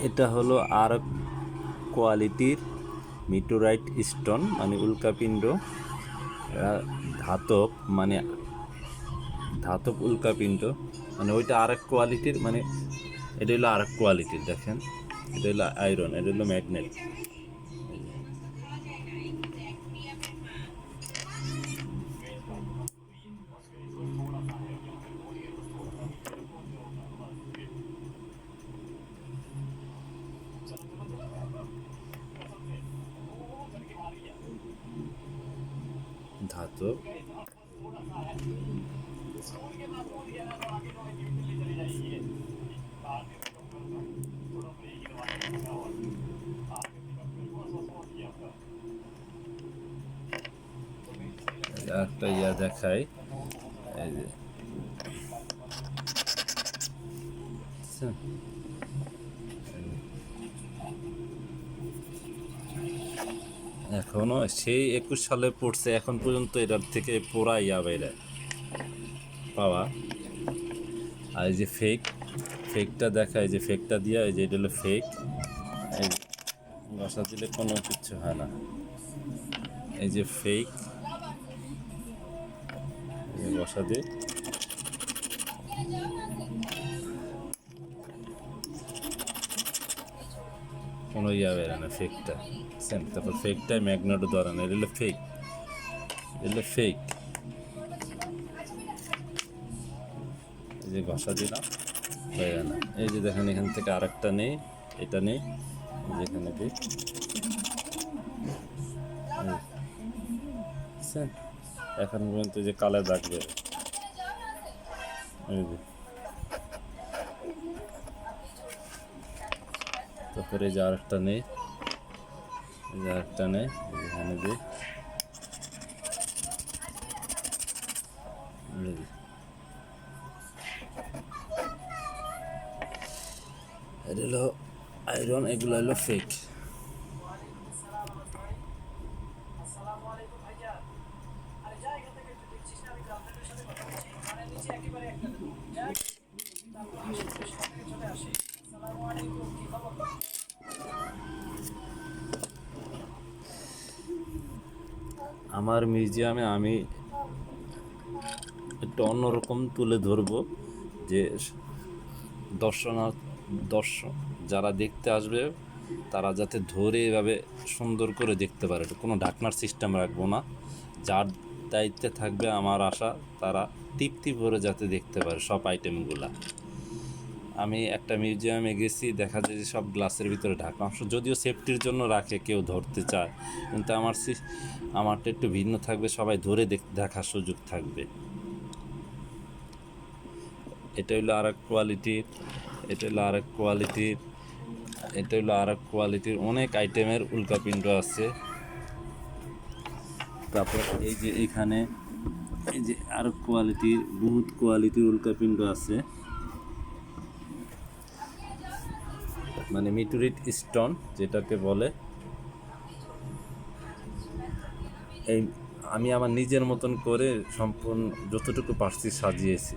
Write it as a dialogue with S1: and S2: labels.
S1: এটা হলো আর কোয়ালিটির মিটোরাইট স্টোন, মানে উল্কাপিণ্ড। ধাতব, মানে ধাতব উল্কাপিণ্ড, মানে ওইটা আরেক কোয়ালিটির, মানে এটা হলো আরেক কোয়ালিটির। দেখেন, এটা হলো আয়রন, এটা হলো ম্যাগনেট। ধাতব। একটা দেখাই, এই যে এখনো সেই 21 সালে পড়ছে, এখন পর্যন্ত এটার থেকে পোড়া বাইরে পাওয়া। আর এই যে ফেকটা দেখা, এই যে ফেকটা দিয়া, এই যে এটা হলো ফেক। এই বসা দিলে কোনো কিছু হয় না। এই যে ফেক, বসা দিয়ে কোনো বেরো না ফেকটা। বুঝছেন? তারপর ফেকটাই ম্যাগনেটও ধরে না, এটা হলো ফেক, এটা হলো ফেক। এই যে ঘষা দিলাম, বেরো না। এই যে দেখেন, এখান থেকে আরেকটা নেই, এটা নেই, যেখানে দিই, বুঝছেন? এখন পর্যন্ত যে কালে দাগ বেরো, এই যে। তারপরে এই যে আরেকটা নেই, এই যে আরেকটা নেই, এখানে দিই, এটা হলো আয়রন, এগুলো হলো ফেক। আমার মিউজিয়ামে আমি একটু অন্যরকম তুলে ধরবো, যে দর্শন যারা দেখতে আসবে তারা যাতে ধরে এভাবে সুন্দর করে দেখতে পারে। কোনো ঢাকনার সিস্টেম রাখবো না, যার দায়িত্বে থাকবে আমার আশা তারা তৃপ্তি ভরে যাতে দেখতে পারে সব আইটেমগুলা। আমি একটা মিউজিয়ামে গেছি, দেখা যায় যে সব গ্লাসের ভিতরে ঢাকা, যদিও সেফটির জন্য রাখে, কেউ ধরতে চায়, কিন্তু আমারটা একটু ভিন্ন থাকবে, সবাই ধরে দেখার সুযোগ থাকবে। এটা হলো আরেক কোয়ালিটির, এটা হলো আরেক কোয়ালিটির, এটা হলো আরেক কোয়ালিটির। অনেক আইটেমের উল্কাপিণ্ড আছে। তারপর এই যে এখানে, এই যে আরেক কোয়ালিটির, বহুত কোয়ালিটির উল্কাপিণ্ড আছে, মানে মিটোরিট স্টোন যেটাকে বলে। এই আমি আমার নিজের মতন করে সম্পূর্ণ যতটুকু পারছি সাজিয়েছি।